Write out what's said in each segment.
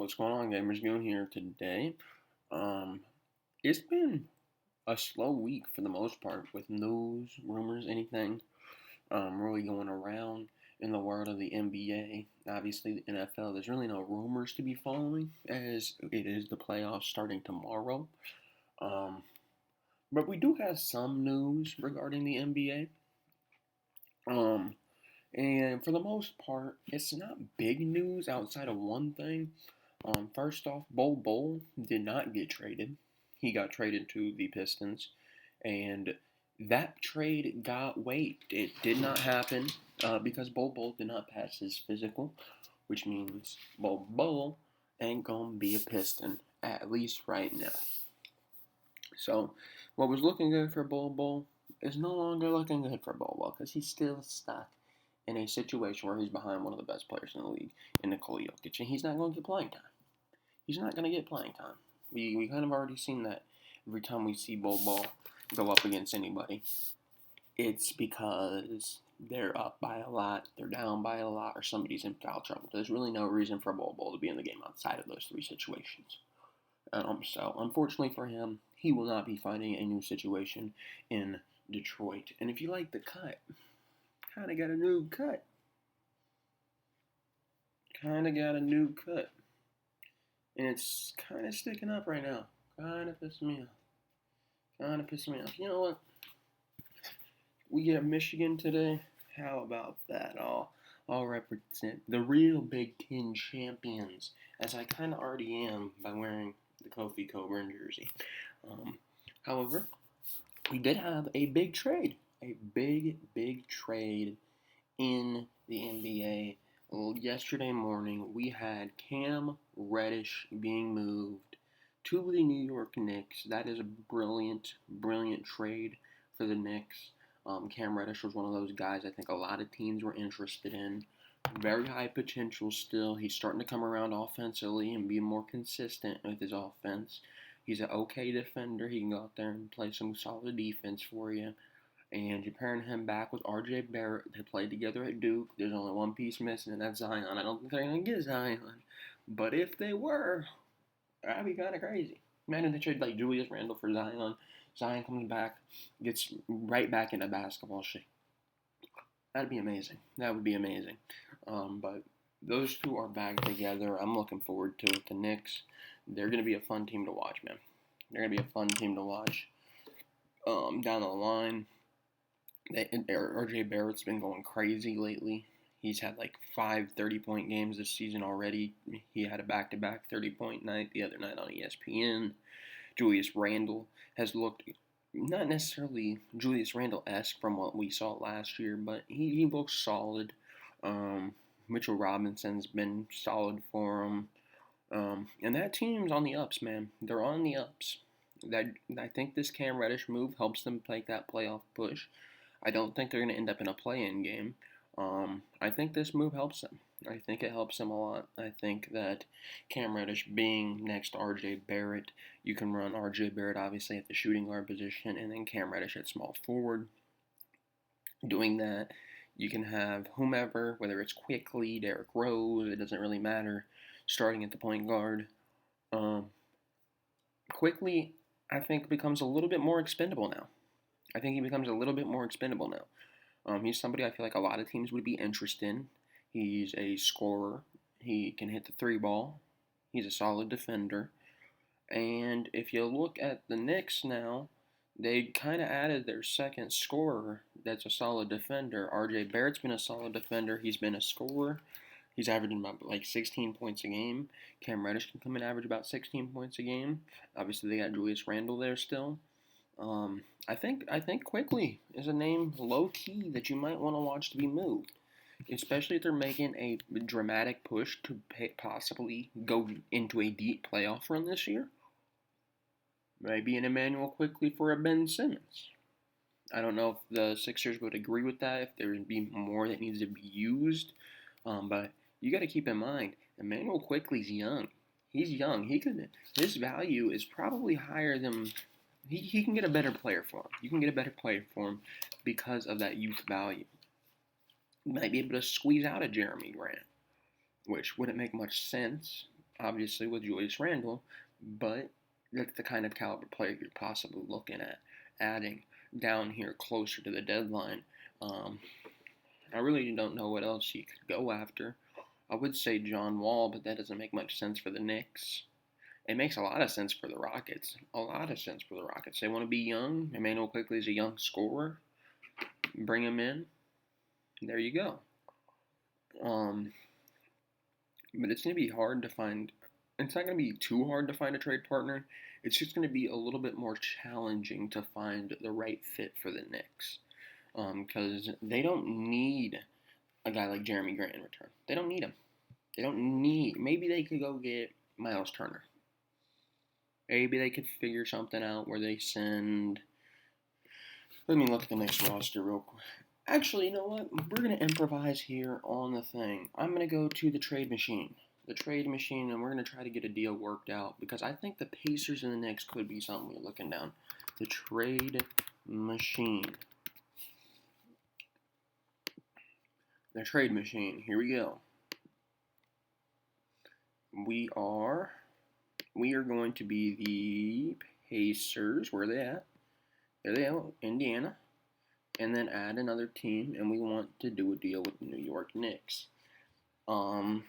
What's going on, gamers? Goon here today. Um, it's been a slow week for the most part with news, rumors, anything really going around in the world of the NBA. Obviously, the NFL. There's really no rumors to be following as it is the playoffs starting tomorrow. Um, but we do have some news regarding the NBA. Um, and for the most part, it's not big news outside of one thing. First off, Bol Bol did not get traded. He got traded to the Pistons, and that trade got waived. It did not happen because Bol Bol did not pass his physical, which means Bol Bol ain't gonna be a Piston, at least right now. So, what was looking good for Bol Bol is no longer looking good for Bol Bol because he's still stuck in a situation where he's behind one of the best players in the league, in Nikola Jokic, and he's not going to get playing time. He's not going to get playing time. We kind of already seen that every time we see Bol Bol go up against anybody. It's because they're up by a lot, they're down by a lot, or somebody's in foul trouble. There's really no reason for Bol Bol to be in the game outside of those three situations. So, unfortunately for him, he will not be finding a new situation in Detroit. And if you like the cut, kind of got a new cut. And it's kind of sticking up right now. Kind of pissing me off. You know what? We get Michigan today. How about that? I'll represent the real Big Ten champions, as I kind of already am by wearing the Kofi Coburn jersey. However, we did have a big trade. A big trade in the NBA. Well, yesterday morning, we had Cam Reddish being moved to the New York Knicks. That is a brilliant trade for the Knicks. Cam Reddish was one of those guys I think a lot of teams were interested in. Very high potential still. He's starting to come around offensively and be more consistent with his offense. He's an okay defender. He can go out there and play some solid defense for you. And you're pairing him back with R.J. Barrett. They played together at Duke. There's only one piece missing, and that's Zion. I don't think they're going to get Zion. But if they were, that'd be kind of crazy. Imagine they trade like Julius Randle for Zion. Zion comes back, gets right back into basketball shape. That'd be amazing. That would be amazing. But those two are back together. I'm looking forward to it. The Knicks, they're going to be a fun team to watch, man. They're going to be a fun team to watch down the line. R.J. Barrett's been going crazy lately. He's had like 5 30-point games this season already. He had a back-to-back 30-point night the other night on ESPN. Julius Randle has looked not necessarily Julius Randle-esque from what we saw last year, but he looks solid. Mitchell Robinson's been solid for him. And that team's on the ups, man. They're on the ups. I think this Cam Reddish move helps them take that playoff push. I don't think they're going to end up in a play-in game. I think this move helps them. I think it helps them a lot. I think that Cam Reddish being next to R.J. Barrett, you can run R.J. Barrett obviously at the shooting guard position and then Cam Reddish at small forward. Doing that, you can have whomever, whether it's Quickly, Derrick Rose, it doesn't really matter, starting at the point guard. Quickly, I think, becomes a little bit more expendable now. He's somebody I feel like a lot of teams would be interested in. He's a scorer. He can hit the three ball. He's a solid defender. And if you look at the Knicks now, they kind of added their second scorer that's a solid defender. R.J. Barrett's been a solid defender. He's been a scorer. He's averaging about like 16 points a game. Cam Reddish can come and average about 16 points a game. Obviously, they got Julius Randle there still. I think Quickly is a name low key that you might want to watch to be moved, especially if they're making a dramatic push to possibly go into a deep playoff run this year. Maybe an Emmanuel Quickly for a Ben Simmons. I don't know if the Sixers would agree with that, if there would be more that needs to be used, but you got to keep in mind Emmanuel Quickly's young. He's young. His value is probably higher than. He can get a better player for him. You can get a better player for him because of that youth value. You might be able to squeeze out a Jeremy Grant, which wouldn't make much sense. obviously with Julius Randle, but that's the kind of caliber player you're possibly looking at adding down here closer to the deadline. Um, I really don't know what else you could go after. I would say John Wall, but that doesn't make much sense for the Knicks. It makes a lot of sense for the Rockets. A lot of sense for the Rockets. They want to be young. Emmanuel Quickley is a young scorer. Bring him in. There you go. But it's going to be hard to find. It's not going to be too hard to find a trade partner. It's just going to be a little bit more challenging to find the right fit for the Knicks. Because they don't need a guy like Jeremy Grant in return. They don't need him. They don't need. Maybe they could go get Miles Turner. Maybe they could figure something out where they send. Let me look at the Knicks roster real quick. Actually, you know what? We're going to improvise here on the thing. I'm going to go to the trade machine. The trade machine, and we're going to try to get a deal worked out because I think the Pacers and the Knicks could be something we're looking down. The trade machine. The trade machine. Here we go. We are going to be the Pacers. Where are they at? There they are, Indiana. And then add another team, and we want to do a deal with the New York Knicks. Alright,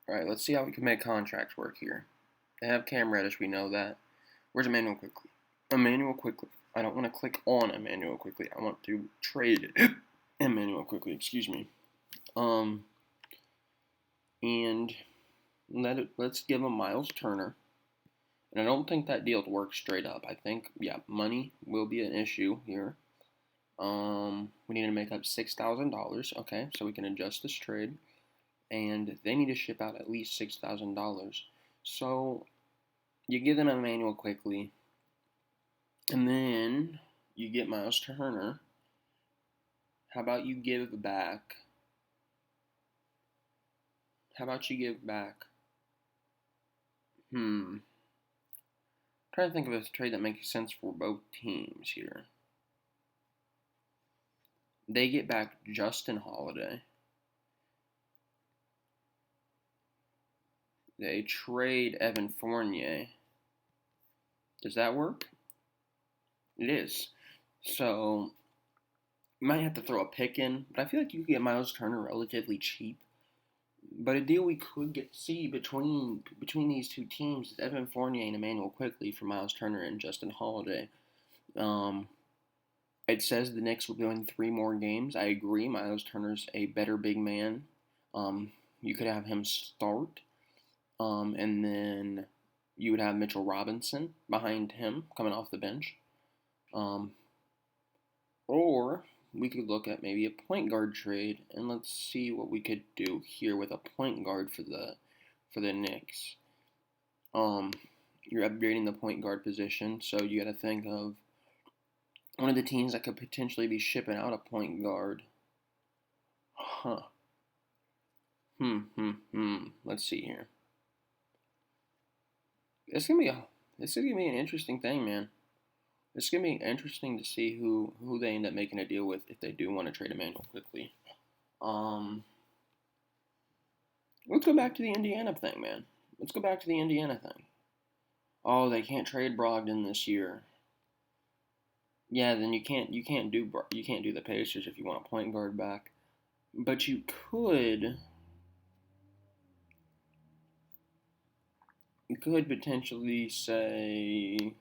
let's see how we can make contracts work here. They have Cam Reddish, we know that. Where's Emmanuel Quickley? Emmanuel Quickley. I don't want to click on Emmanuel Quickley. I want to trade Emmanuel Quickley, excuse me. And let's give him Miles Turner. And I don't think that deal works straight up. I think, money will be an issue here. We need to make up $6,000. Okay, so we can adjust this trade. And they need to ship out at least $6,000. So you give them Emmanuel Quickley. And then you get Miles Turner. How about you give back? Trying to think of a trade that makes sense for both teams here. They get back Justin Holiday. They trade Evan Fournier. Does that work? It is. So, you might have to throw a pick in, but I feel like you could get Miles Turner relatively cheap. But a deal we could see between these two teams is Evan Fournier and Emmanuel Quickley for Miles Turner and Justin Holiday. It says the Knicks will win 3 more games. I agree. Miles Turner's a better big man. You could have him start. And then you would have Mitchell Robinson behind him coming off the bench. Or we could look at maybe a point guard trade, and let's see what we could do here with a point guard for the Knicks. You're upgrading the point guard position, so you got to think of one of the teams that could potentially be shipping out a point guard. Let's see here. This is gonna be an interesting thing, man. It's going to be interesting to see who they end up making a deal with if they do want to trade Emmanuel Quickley. Let's go back to the Indiana thing, man. Let's go back to the Indiana thing. Oh, they can't trade Brogdon this year. Yeah, then you can't do the Pacers if you want a point guard back. But you could potentially say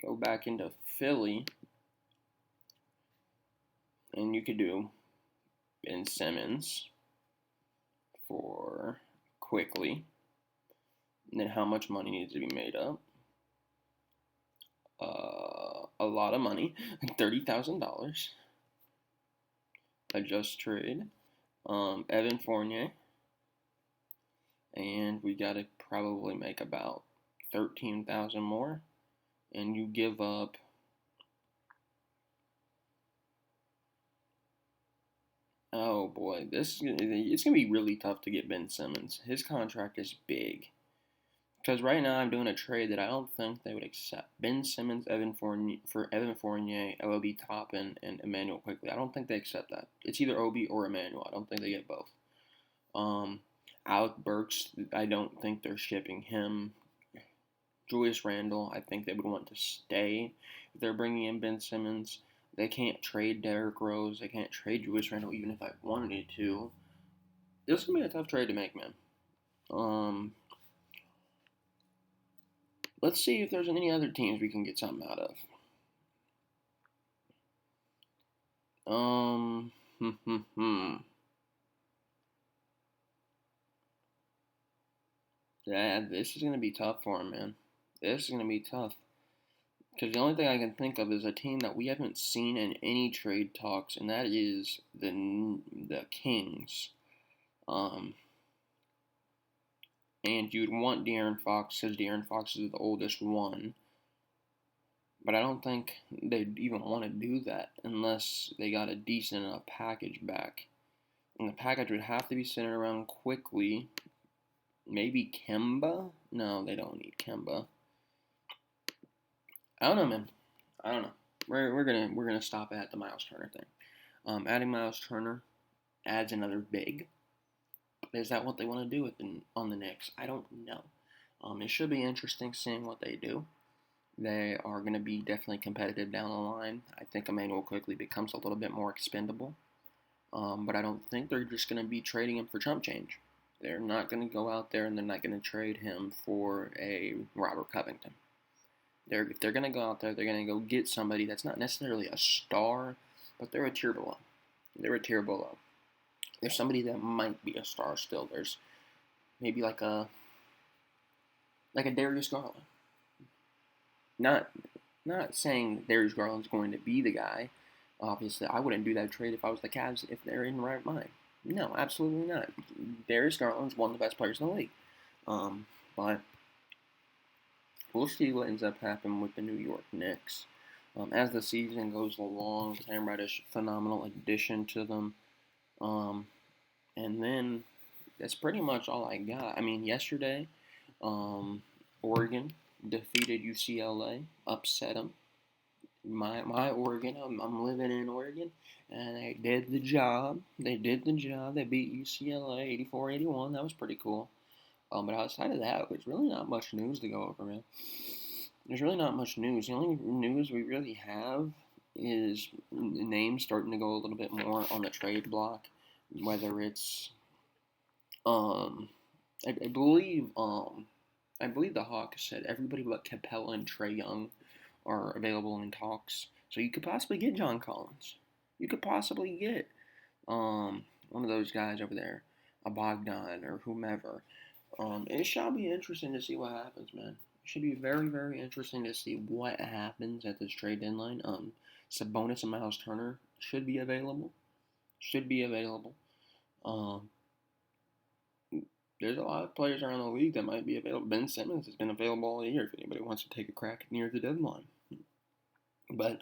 go back into Philly, and you could do Ben Simmons for Quickley. And then how much money needs to be made up? A lot of money, $30,000. Adjust trade. Evan Fournier. And we gotta probably make about 13,000 more. And you give up oh boy, it's gonna be really tough to get Ben Simmons. His contract is big. Because right now I'm doing a trade that I don't think they would accept. Ben Simmons, Evan Fournier, Obi Toppin, and Emmanuel Quickley. I don't think they accept that. It's either Obi or Emmanuel. I don't think they get both. Alec Burks, I don't think they're shipping him. Julius Randle, I think they would want to stay. If they're bringing in Ben Simmons, they can't trade Derrick Rose. They can't trade Julius Randle even if I wanted to. This is going to be a tough trade to make, man. Let's see if there's any other teams we can get something out of. Yeah, this is going to be tough for him, man. This is going to be tough. Because the only thing I can think of is a team that we haven't seen in any trade talks, and that is the Kings. And you'd want De'Aaron Fox because De'Aaron Fox is the oldest one. But I don't think they'd even want to do that unless they got a decent enough package back. And the package would have to be centered around quickly. Maybe Kemba? No, they don't need Kemba. I don't know, man. I don't know. We're gonna stop at the Miles Turner thing. Adding Miles Turner adds another big. Is that what they want to do on the Knicks? I don't know. It should be interesting seeing what they do. They are going to be definitely competitive down the line. I think Emmanuel quickly becomes a little bit more expendable. But I don't think they're just going to be trading him for chump change. They're not going to go out there and they're not going to trade him for a Robert Covington. If they're going to go out there, they're going to go get somebody that's not necessarily a star, but they're a tier below. There's somebody that might be a star still. There's maybe like a Darius Garland. Not saying Darius Garland's going to be the guy. Obviously, I wouldn't do that trade if I was the Cavs if they're in the right mind. No, absolutely not. Darius Garland's one of the best players in the league. But we'll see what ends up happening with the New York Knicks. As the season goes along, Cam Reddish, phenomenal addition to them. And then that's pretty much all I got. I mean, yesterday, Oregon defeated UCLA, upset them. My Oregon, I'm living in Oregon, and they did the job. They beat UCLA 84-81. That was pretty cool. But outside of that, there's really not much news to go over, man. There's really not much news. The only news we really have is names starting to go a little bit more on the trade block. Whether it's, I believe the Hawks said everybody but Capella and Trae Young are available in talks. So you could possibly get John Collins. You could possibly get one of those guys over there, a Bogdan or whomever. It shall be interesting to see what happens, man. It should be very, very interesting to see what happens at this trade deadline. Sabonis and Miles Turner should be available. There's a lot of players around the league that might be available. Ben Simmons has been available all year if anybody wants to take a crack near the deadline. But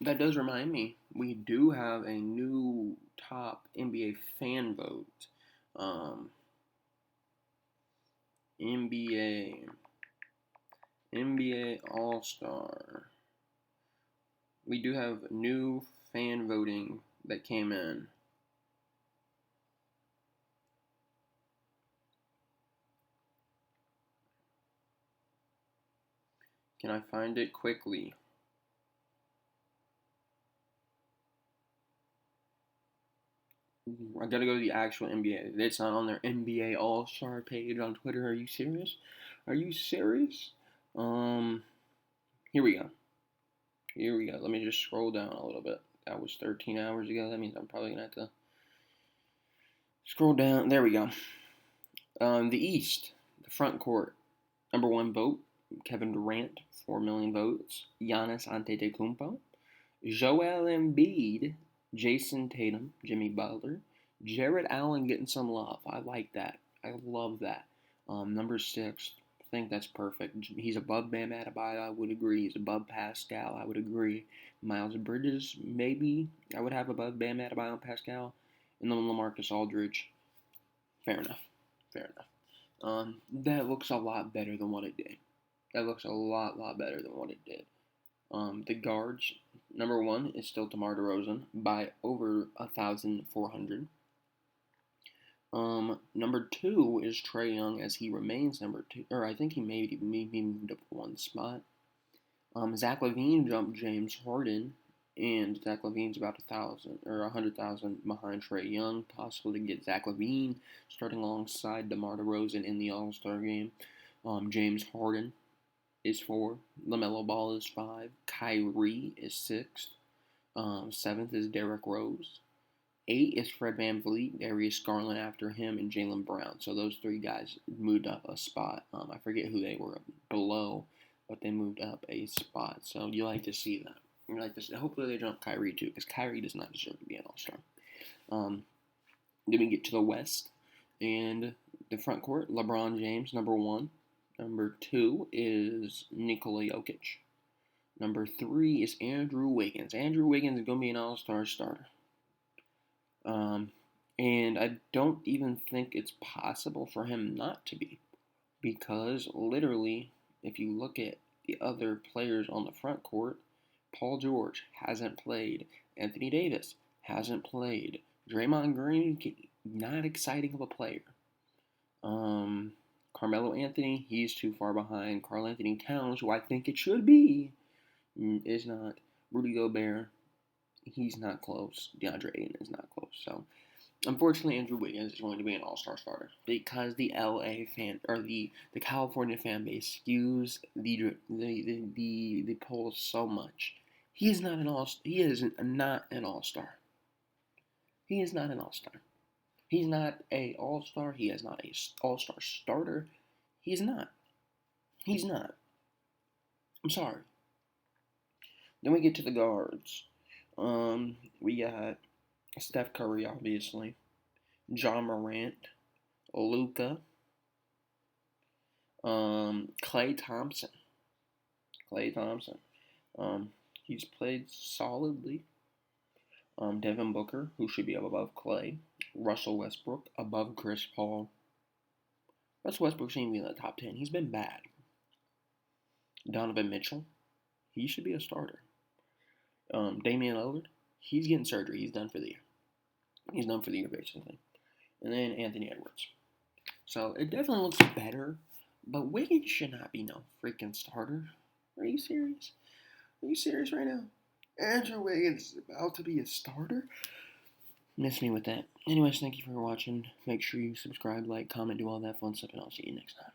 that does remind me, we do have a new top NBA fan vote. NBA All-Star. We do have new fan voting that came in. Can I find it quickly? I gotta go to the actual NBA. It's not on their NBA All-Star page on Twitter. Are you serious? Here we go. Let me just scroll down a little bit. That was 13 hours ago. That means I'm probably gonna have to scroll down. There we go. The East, the front court. Number 1 vote, Kevin Durant, 4 million votes. Giannis Antetokounmpo, Joel Embiid, Jason Tatum, Jimmy Butler, Jared Allen getting some love. I like that. I love that. Number 6, I think that's perfect. He's above Bam Adebayo, I would agree. He's above Pascal, I would agree. Miles Bridges, maybe I would have above Bam Adebayo and Pascal. And then LaMarcus Aldridge. Fair enough. That looks a lot better than what it did. The guards, number 1 is still DeMar DeRozan by over 1,400. Number 2 is Trae Young, as he remains number 2, or I think he maybe moved up one spot. Zach LaVine jumped James Harden, and Zach LaVine's about 100,000 behind Trae Young, possible to get Zach LaVine starting alongside DeMar DeRozan in the All-Star game. James Harden is 4, LaMelo Ball is 5, Kyrie is 6, 7th is Derrick Rose, 8 is Fred VanVleet, Darius Garland after him, and Jaylen Brown. So those 3 guys moved up a spot. I forget who they were below, but they moved up a spot. So you like to see that. You like to see. Hopefully they jump Kyrie too, because Kyrie does not deserve to be an All-Star. Then we get to the West, and the front court, LeBron James, number 1. Number 2 is Nikola Jokic. Number 3 is Andrew Wiggins. Andrew Wiggins is going to be an All-Star starter. And I don't even think it's possible for him not to be. Because literally, if you look at the other players on the front court, Paul George hasn't played. Anthony Davis hasn't played. Draymond Green, not exciting of a player. Carmelo Anthony, he's too far behind. Karl Anthony Towns, who I think it should be, is not. Rudy Gobert, he's not close. DeAndre Ayton is not close. So, unfortunately, Andrew Wiggins is going to be an All-Star starter because the LA fan or the California fan base skews the polls so much. He is not an All-Star. He is not an All-Star. He is not an All-Star. He's not a All-Star. He is not a All-Star starter. He's not. He's not. I'm sorry. Then we get to the guards. We got Steph Curry, obviously, John Morant, Luka, Klay Thompson. He's played solidly. Devin Booker, who should be up above Klay. Russell Westbrook, above Chris Paul. Russell Westbrook shouldn't be in the top 10. He's been bad. Donovan Mitchell, he should be a starter. Damian Lillard, he's getting surgery. He's done for the year. He's done for the year, basically. And then Anthony Edwards. So it definitely looks better, but Wiggins should not be no freaking starter. Are you serious? Are you serious right now? Andrew Wiggins is about to be a starter? Miss me with that. Anyways, thank you for watching. Make sure you subscribe, like, comment, do all that fun stuff, and I'll see you next time.